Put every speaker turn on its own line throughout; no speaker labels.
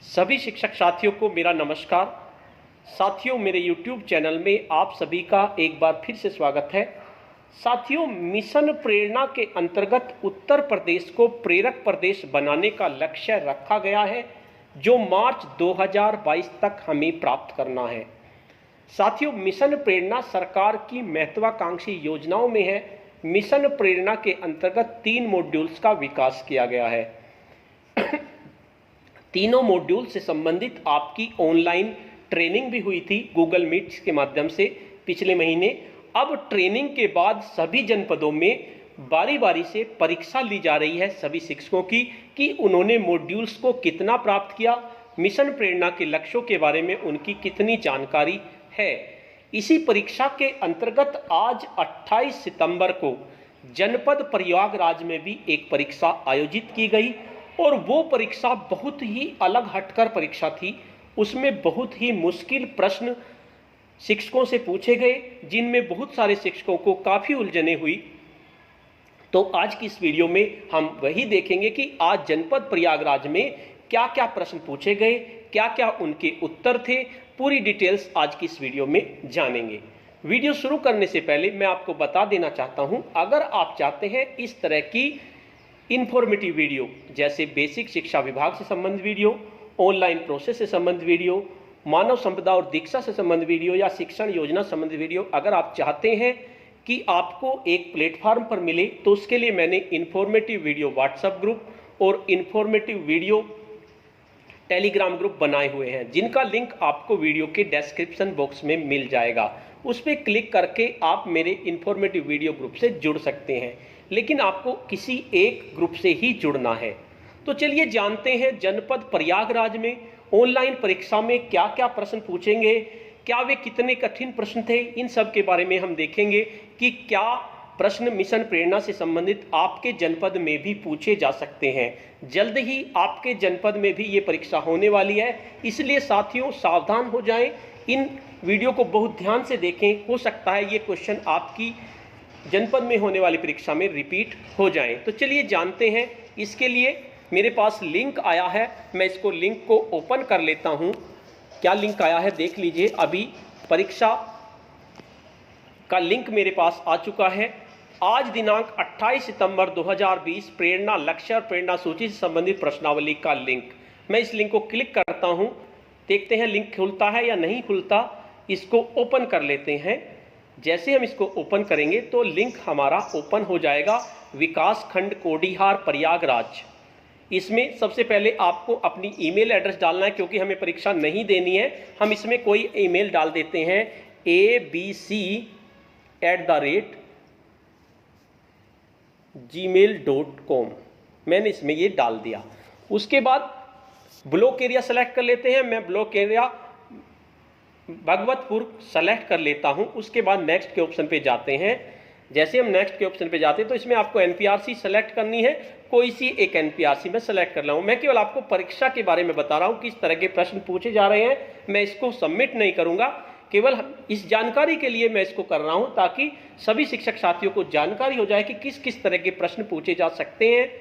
सभी शिक्षक साथियों को मेरा नमस्कार। साथियों, मेरे YouTube चैनल में आप सभी का एक बार फिर से स्वागत है। साथियों, मिशन प्रेरणा के अंतर्गत उत्तर प्रदेश को प्रेरक प्रदेश बनाने का लक्ष्य रखा गया है, जो मार्च 2022 तक हमें प्राप्त करना है। साथियों, मिशन प्रेरणा सरकार की महत्वाकांक्षी योजनाओं में है। मिशन प्रेरणा के अंतर्गत 3 मॉड्यूल्स का विकास किया गया है। तीनों मॉड्यूल से संबंधित आपकी ऑनलाइन ट्रेनिंग भी हुई थी गूगल मीट के माध्यम से पिछले महीने। अब ट्रेनिंग के बाद सभी जनपदों में बारी बारी से परीक्षा ली जा रही है सभी शिक्षकों की कि उन्होंने मॉड्यूल्स को कितना प्राप्त किया, मिशन प्रेरणा के लक्ष्यों के बारे में उनकी कितनी जानकारी है। इसी परीक्षा के अंतर्गत आज 28 सितंबर को जनपद प्रयागराज में भी एक परीक्षा आयोजित की गई और वो परीक्षा बहुत ही अलग हटकर परीक्षा थी। उसमें बहुत ही मुश्किल प्रश्न शिक्षकों से पूछे गए, जिनमें बहुत सारे शिक्षकों को काफ़ी उलझने हुई। तो आज की इस वीडियो में हम वही देखेंगे कि आज जनपद प्रयागराज में क्या क्या प्रश्न पूछे गए, क्या क्या उनके उत्तर थे। पूरी डिटेल्स आज की इस वीडियो में जानेंगे। वीडियो शुरू करने से पहले मैं आपको बता देना चाहता हूं, अगर आप चाहते हैं इस तरह की इन्फॉर्मेटिव वीडियो, जैसे बेसिक शिक्षा विभाग से संबंधित वीडियो, ऑनलाइन प्रोसेस से संबंधित वीडियो, मानव संपदा और दीक्षा से संबंधित वीडियो या शिक्षण योजना संबंधित वीडियो, अगर आप चाहते हैं कि आपको एक प्लेटफॉर्म पर मिले, तो उसके लिए मैंने इन्फॉर्मेटिव वीडियो व्हाट्सएप ग्रुप और इन्फॉर्मेटिव वीडियो टेलीग्राम ग्रुप बनाए हुए हैं, जिनका लिंक आपको वीडियो के डिस्क्रिप्शन बॉक्स में मिल जाएगा। उस पर क्लिक करके आप मेरे इन्फॉर्मेटिव वीडियो ग्रुप से जुड़ सकते हैं, लेकिन आपको किसी एक ग्रुप से ही जुड़ना है। तो चलिए जानते हैं जनपद प्रयागराज में ऑनलाइन परीक्षा में क्या क्या प्रश्न पूछेंगे, क्या वे कितने कठिन प्रश्न थे। इन सब के बारे में हम देखेंगे कि क्या प्रश्न मिशन प्रेरणा से संबंधित आपके जनपद में भी पूछे जा सकते हैं। जल्द ही आपके जनपद में भी ये परीक्षा होने वाली है, इसलिए साथियों सावधान हो जाएं। इन वीडियो को बहुत ध्यान से देखें, हो सकता है ये क्वेश्चन आपकी जनपद में होने वाली परीक्षा में रिपीट हो जाएं। तो चलिए जानते हैं। इसके लिए मेरे पास लिंक आया है, मैं इसको लिंक को ओपन कर लेता हूं। क्या लिंक आया है देख लीजिए। अभी परीक्षा का लिंक मेरे पास आ चुका है। आज दिनांक 28 सितंबर 2020 प्रेरणा लक्ष्य और प्रेरणा सूची से संबंधित प्रश्नावली का लिंक। मैं इस लिंक को क्लिक करता हूं, देखते हैं लिंक खुलता है या नहीं खुलता। इसको ओपन कर लेते हैं। जैसे हम इसको ओपन करेंगे तो लिंक हमारा ओपन हो जाएगा, विकास खंड कोडिहार प्रयागराज। इसमें सबसे पहले आपको अपनी ईमेल एड्रेस डालना है, क्योंकि हमें परीक्षा नहीं देनी है। हम इसमें कोई ईमेल डाल देते हैं abc@gmail.com। मैंने इसमें ये डाल दिया। उसके बाद ब्लॉक एरिया सेलेक्ट कर लेते हैं। मैं ब्लॉक एरिया भगवतपुर सेलेक्ट कर लेता हूं। उसके बाद नेक्स्ट के ऑप्शन पे जाते हैं। जैसे हम नेक्स्ट के ऑप्शन पे जाते हैं तो इसमें आपको एनपीआरसी सेलेक्ट करनी है। कोई सी एक एनपीआरसी में सेलेक्ट कर रहा हूं। मैं केवल आपको परीक्षा के बारे में बता रहा हूं, किस तरह के प्रश्न पूछे जा रहे हैं। मैं इसको सबमिट नहीं करूंगा, केवल इस जानकारी के लिए मैं इसको कर रहा हूं, ताकि सभी शिक्षक साथियों को जानकारी हो जाए कि किस किस तरह के प्रश्न पूछे जा सकते हैं।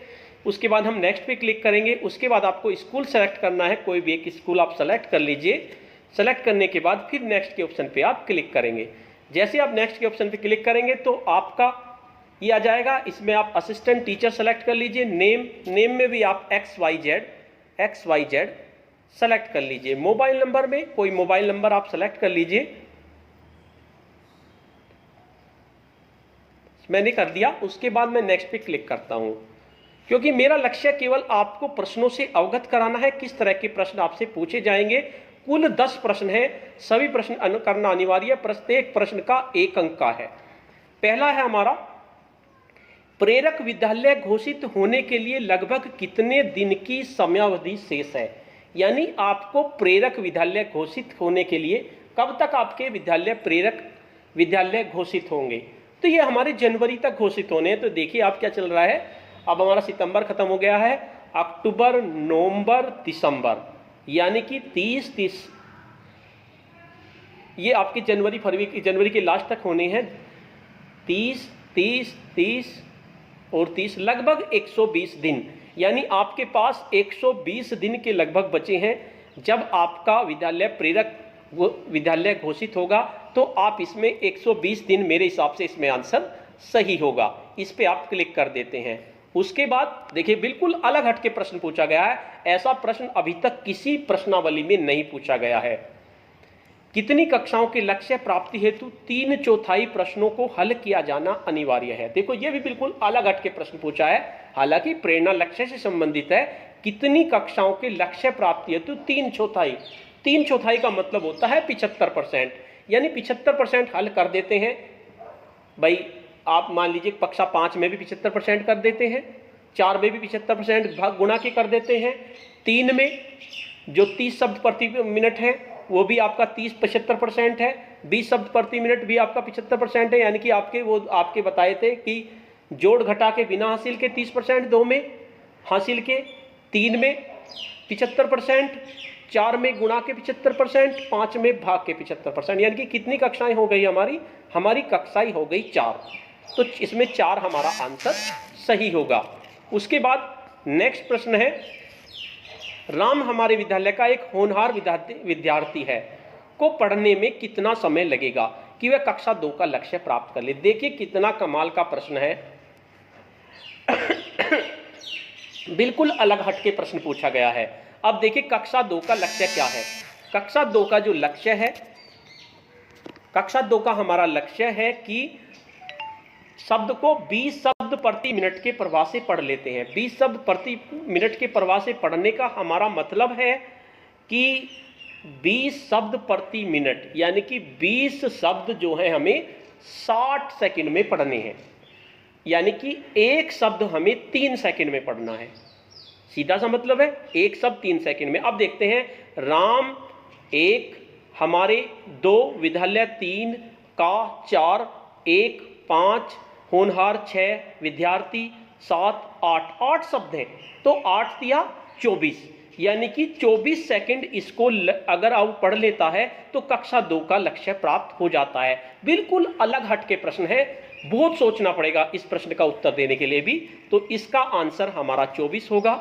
उसके बाद हम नेक्स्ट पे क्लिक करेंगे। उसके बाद आपको स्कूल सेलेक्ट करना है, कोई भी एक स्कूल आप सेलेक्ट कर लीजिए। सेलेक्ट करने के बाद फिर नेक्स्ट के ऑप्शन पे आप क्लिक करेंगे। जैसे आप नेक्स्ट के ऑप्शन पे क्लिक करेंगे तो आपका ये आ जाएगा। इसमें आप असिस्टेंट टीचर सेलेक्ट कर लीजिए। नेम में भी आप XYZ सेलेक्ट कर लीजिए। मोबाइल नंबर में कोई मोबाइल नंबर आप सेलेक्ट कर लीजिए। मैंने कर दिया। उसके बाद मैं नेक्स्ट पे क्लिक करता हूं, क्योंकि मेरा लक्ष्य केवल आपको प्रश्नों से अवगत कराना है, किस तरह के प्रश्न आपसे पूछे जाएंगे। कुल 10 प्रश्न है, सभी प्रश्न करना अनिवार्य है। प्रत्येक प्रश्न का 1 अंक का है। पहला है हमारा, प्रेरक विद्यालय घोषित होने के लिए लगभग कितने दिन की समयावधि शेष है। यानी आपको प्रेरक विद्यालय घोषित होने के लिए कब तक आपके विद्यालय प्रेरक विद्यालय घोषित होंगे। तो ये हमारे जनवरी तक घोषित होने हैं। तो देखिए आप क्या चल रहा है, अब हमारा सितंबर खत्म हो गया है, अक्टूबर, नवंबर, दिसंबर, यानी कि 30 ये आपके जनवरी के लास्ट तक होने हैं। 30 और 30 लगभग 120 दिन। यानी आपके पास 120 दिन के लगभग बचे हैं। जब आपका विद्यालय घोषित होगा तो आप इसमें 120 दिन, मेरे हिसाब से इसमें आंसर सही होगा। इस पे आप क्लिक कर देते हैं। उसके बाद देखिए बिल्कुल अलग हटके प्रश्न पूछा गया है। ऐसा प्रश्न अभी तक किसी प्रश्नावली में नहीं पूछा गया है। कितनी कक्षाओं के लक्ष्य प्राप्ति हेतु 3/4 प्रश्नों को हल किया जाना अनिवार्य है। देखो ये भी बिल्कुल अलग हटके प्रश्न पूछा है, हालांकि प्रेरणा लक्ष्य से संबंधित है। कितनी कक्षाओं के लक्ष्य प्राप्ति हेतु 3/4, 3/4 का मतलब होता है 75%, यानी 75% हल कर देते हैं। भाई आप मान लीजिए कक्षा 5 में भी 75% कर देते हैं, 4 में भी 75% भाग गुणा के कर देते हैं, 3 में जो 30 शब्द प्रति मिनट है वो भी आपका 75% है, 20 शब्द प्रति मिनट भी आपका 75% है, यानी कि आपके बताए थे कि जोड़ घटा के बिना हासिल के 30%, 2 में हासिल के, 3 में 75%, 4 में गुणा के 75%, 5 में भाग के 75%, यानी कि कितनी कक्षाएं हो गई हमारी कक्षाएं हो गई 4। तो इसमें 4 हमारा आंसर सही होगा। उसके बाद नेक्स्ट प्रश्न है, राम हमारे विद्यालय का एक होनहार विद्यार्थी है को पढ़ने में कितना समय लगेगा कि वह कक्षा 2 का लक्ष्य प्राप्त कर ले। देखिए कितना कमाल का प्रश्न है। बिल्कुल अलग हटके प्रश्न पूछा गया है। अब देखिए कक्षा 2 का लक्ष्य क्या है। कक्षा 2 का जो लक्ष्य है, कक्षा 2 का हमारा लक्ष्य है कि शब्द को 20 शब्द प्रति मिनट के प्रवाह से पढ़ लेते हैं। 20 शब्द प्रति मिनट के प्रवाह से पढ़ने का हमारा मतलब है कि 20 शब्द प्रति मिनट, यानी कि 20 शब्द जो है हमें 60 सेकंड में पढ़ने हैं, यानी कि एक शब्द हमें 3 सेकंड में पढ़ना है। सीधा सा मतलब है एक शब्द 3 सेकंड में। अब देखते हैं, राम 1, हमारे 2, विद्यालय 3, का 4, 1, 5, होनहार 6, विद्यार्थी 7, 8 शब्द हैं। तो 8 दिया 24, यानी कि 24 सेकंड इसको अगर आप पढ़ लेता है तो कक्षा 2 का लक्ष्य प्राप्त हो जाता है। बिल्कुल अलग हट के प्रश्न है, बहुत सोचना पड़ेगा इस प्रश्न का उत्तर देने के लिए भी। तो इसका आंसर हमारा 24 होगा।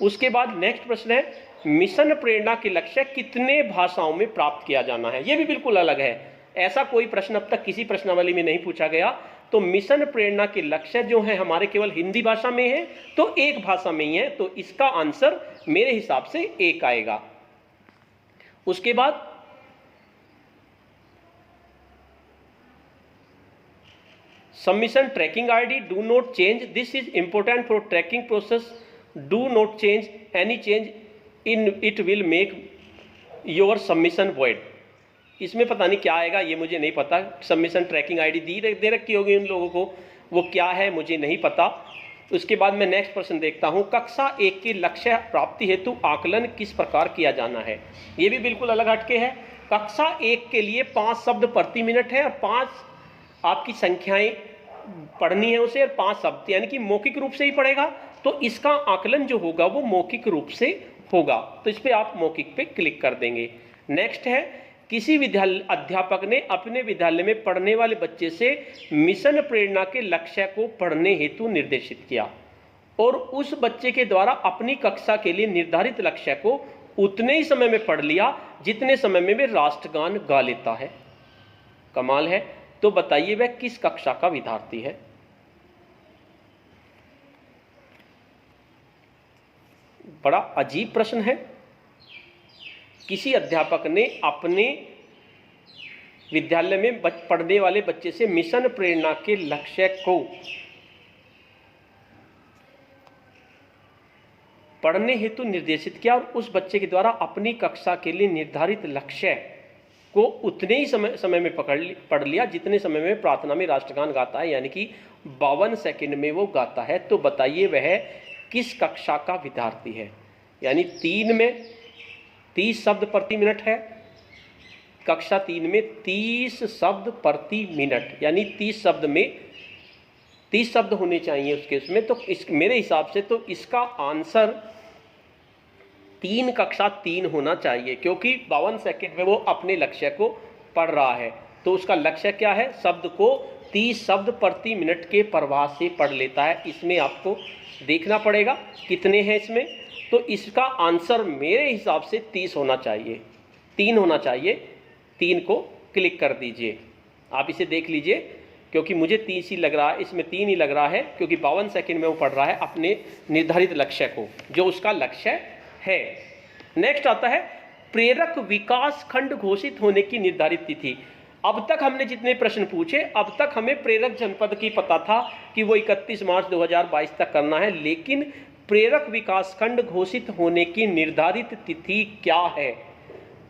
उसके बाद नेक्स्ट प्रश्न है, मिशन प्रेरणा के लक्ष्य कितने भाषाओं में प्राप्त किया जाना है। यह भी बिल्कुल अलग है। ऐसा कोई प्रश्न अब तक किसी प्रश्नावली में नहीं पूछा गया। तो मिशन प्रेरणा के लक्ष्य जो है हमारे केवल हिंदी भाषा में है, तो एक भाषा में ही है। तो इसका आंसर मेरे हिसाब से 1 आएगा। उसके बाद submission tracking ID do not change, this is important for tracking process, do not change any change in it will make your submission void. इसमें पता नहीं क्या आएगा, ये मुझे नहीं पता। सबमिशन ट्रैकिंग आईडी दे रखी होगी उन लोगों को, वो क्या है मुझे नहीं पता। उसके बाद मैं नेक्स्ट प्रश्न देखता हूँ, कक्षा 1 के लक्ष्य प्राप्ति हेतु आकलन किस प्रकार किया जाना है। ये भी बिल्कुल अलग हटके है। कक्षा 1 के लिए 5 शब्द प्रति मिनट है और 5 आपकी संख्याएं पढ़नी है उसे, और 5 शब्द, यानी कि मौखिक रूप से ही पढ़ेगा। तो इसका आकलन जो होगा वो मौखिक रूप से होगा। तो इस पर आप मौखिक पे क्लिक कर देंगे। नेक्स्ट है, किसी अध्यापक ने अपने विद्यालय में पढ़ने वाले बच्चे से मिशन प्रेरणा के लक्ष्य को पढ़ने हेतु निर्देशित किया और उस बच्चे के द्वारा अपनी कक्षा के लिए निर्धारित लक्ष्य को उतने ही समय में पढ़ लिया जितने समय में वे राष्ट्रगान गा लेता है। कमाल है। तो बताइए वह किस कक्षा का विद्यार्थी है। बड़ा अजीब प्रश्न है। किसी अध्यापक ने अपने विद्यालय में पढ़ने वाले बच्चे से मिशन प्रेरणा के लक्ष्य को पढ़ने हेतु निर्देशित किया और उस बच्चे के द्वारा अपनी कक्षा के लिए निर्धारित लक्ष्य को उतने ही समय में पढ़ लिया जितने समय में प्रार्थना में राष्ट्रगान गाता है, यानी कि 52 सेकंड में वो गाता है। तो बताइए वह किस कक्षा का विद्यार्थी है। यानी 3 में 30 शब्द प्रति मिनट है, कक्षा 3 में 30 शब्द प्रति मिनट, यानी 30 शब्द में 30 शब्द होने चाहिए उसके उसमें। तो मेरे हिसाब से तो इसका आंसर 3 कक्षा 3 होना चाहिए, क्योंकि 52 सेकंड में वो अपने लक्ष्य को पढ़ रहा है। तो उसका लक्ष्य क्या है, शब्द को 30 शब्द प्रति मिनट के प्रवाह से पढ़ लेता है। इसमें आपको देखना पड़ेगा कितने हैं इसमें। तो इसका आंसर मेरे हिसाब से 30 होना चाहिए, 3 होना चाहिए। 3 को क्लिक कर दीजिए, आप इसे देख लीजिए, क्योंकि मुझे 30 ही लग रहा है, इसमें 3 ही लग रहा है, क्योंकि 52 सेकंड में वो पढ़ रहा है अपने निर्धारित लक्ष्य को, जो उसका लक्ष्य है। नेक्स्ट आता है प्रेरक विकास खंड घोषित होने की निर्धारित तिथि। अब तक हमने जितने प्रश्न पूछे, अब तक हमें प्रेरक जनपद की पता था कि वो 31 मार्च 2022 तक करना है, लेकिन प्रेरक विकास खंड घोषित होने की निर्धारित तिथि क्या है?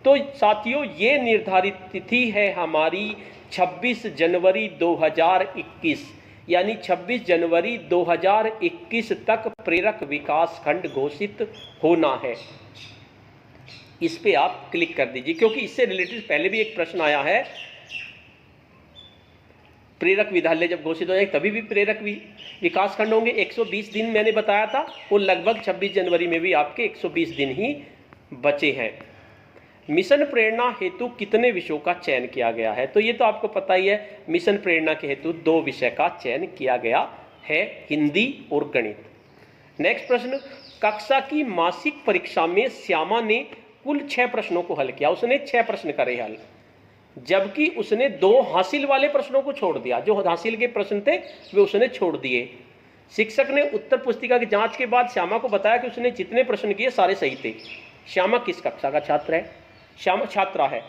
तो साथियों, ये निर्धारित तिथि है हमारी 26 जनवरी 2021, यानी 26 जनवरी 2021 तक प्रेरक विकास खंड घोषित होना है। इस पे आप क्लिक कर दीजिए, क्योंकि इससे रिलेटेड पहले भी एक प्रश्न आया है, प्रेरक विद्यालय जब घोषित हो जाए तभी भी प्रेरक विकास खंड होंगे। 120 दिन मैंने बताया था, वो लगभग 26 जनवरी में भी आपके 120 दिन ही बचे हैं। मिशन प्रेरणा हेतु कितने विषयों का चयन किया गया है? तो ये तो आपको पता ही है, मिशन प्रेरणा के हेतु 2 विषय का चयन किया गया है, हिंदी और गणित। नेक्स्ट प्रश्न, कक्षा की मासिक परीक्षा में श्यामा ने कुल 6 प्रश्नों को हल किया। उसने 6 प्रश्न करे हल, जबकि उसने 2 हासिल वाले प्रश्नों को छोड़ दिया। जो हासिल के प्रश्न थे वे उसने छोड़ दिए। शिक्षक ने उत्तर पुस्तिका की जांच के बाद श्यामा को बताया कि उसने जितने प्रश्न किए सारे सही थे। श्यामा किस कक्षा का छात्र है? श्यामा छात्रा है।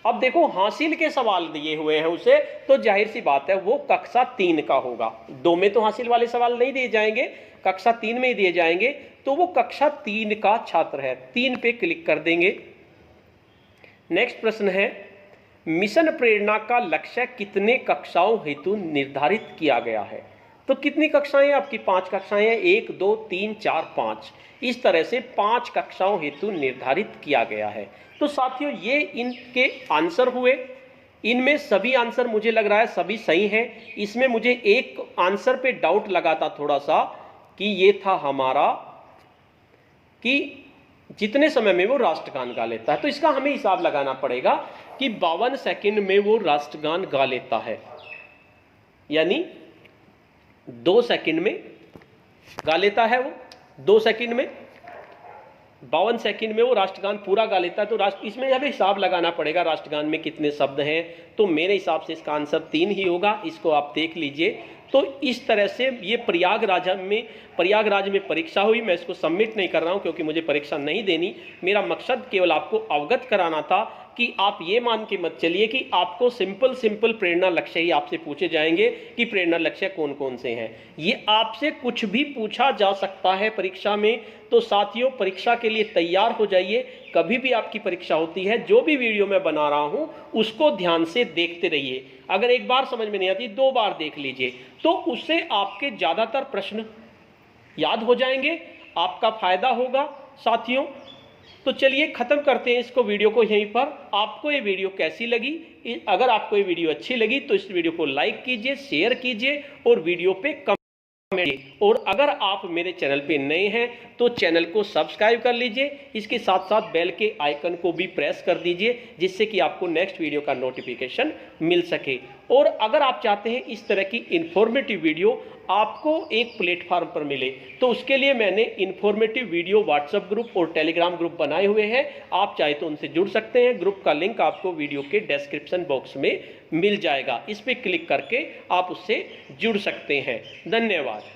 अब देखो, हासिल के सवाल दिए हुए हैं उसे, तो जाहिर सी बात है वो कक्षा 3 का होगा। 2 में तो हासिल वाले सवाल नहीं दिए जाएंगे, कक्षा 3 में ही दिए जाएंगे, तो वो कक्षा 3 का छात्र है। 3 पे क्लिक कर देंगे। नेक्स्ट प्रश्न है, मिशन प्रेरणा का लक्ष्य कितने कक्षाओं हेतु निर्धारित किया गया है? तो कितनी कक्षाएं आपकी? 5 कक्षाएं हैं, 1 2 3 4 5, इस तरह से 5 कक्षाओं हेतु निर्धारित किया गया है। तो साथियों, ये इनके आंसर हुए। इनमें सभी आंसर मुझे लग रहा है सभी सही हैं। इसमें मुझे एक आंसर पे डाउट लगा था थोड़ा सा, कि ये था हमारा कि जितने समय में वो राष्ट्रगान गा लेता है। तो इसका हमें हिसाब लगाना पड़ेगा कि 52 सेकंड में वो राष्ट्रगान गा लेता है, यानी 2 सेकंड में गा लेता है वो, 2 सेकंड में 52 सेकंड में वो राष्ट्रगान पूरा गा लेता है। तो इसमें हमें हिसाब लगाना पड़ेगा राष्ट्रगान में कितने शब्द हैं। तो मेरे हिसाब से इसका आंसर 3 ही होगा, इसको आप देख लीजिए। तो इस तरह से ये प्रयागराज में परीक्षा हुई। मैं इसको सबमिट नहीं कर रहा हूं, क्योंकि मुझे परीक्षा नहीं देनी। मेरा मकसद केवल आपको अवगत कराना था कि आप ये मान के मत चलिए कि आपको सिंपल प्रेरणा लक्ष्य ही आपसे पूछे जाएंगे कि प्रेरणा लक्ष्य कौन कौन से हैं। ये आपसे कुछ भी पूछा जा सकता है परीक्षा में। तो साथियों, परीक्षा के लिए तैयार हो जाइए। कभी भी आपकी परीक्षा होती है, जो भी वीडियो मैं बना रहा हूं उसको ध्यान से देखते रहिए। अगर एक बार समझ में नहीं आती, 2 बार देख लीजिए, तो उससे आपके ज्यादातर प्रश्न याद हो जाएंगे, आपका फायदा होगा साथियों। तो चलिए खत्म करते हैं इसको, वीडियो को यहीं पर। आपको ये वीडियो कैसी लगी? अगर आपको ये वीडियो अच्छी लगी तो इस वीडियो को लाइक कीजिए, शेयर कीजिए और वीडियो पे कमेंट। और अगर आप मेरे चैनल पे नए हैं तो चैनल को सब्सक्राइब कर लीजिए। इसके साथ साथ बेल के आइकन को भी प्रेस कर दीजिए, जिससे कि आपको नेक्स्ट वीडियो का नोटिफिकेशन मिल सके। और अगर आप चाहते हैं इस तरह की इंफॉर्मेटिव वीडियो आपको एक प्लेटफॉर्म पर मिले, तो उसके लिए मैंने इंफॉर्मेटिव वीडियो व्हाट्सएप ग्रुप और टेलीग्राम ग्रुप बनाए हुए हैं। आप चाहे तो उनसे जुड़ सकते हैं। ग्रुप का लिंक आपको वीडियो के डिस्क्रिप्शन बॉक्स में मिल जाएगा। इस पर क्लिक करके आप उससे जुड़ सकते हैं। धन्यवाद।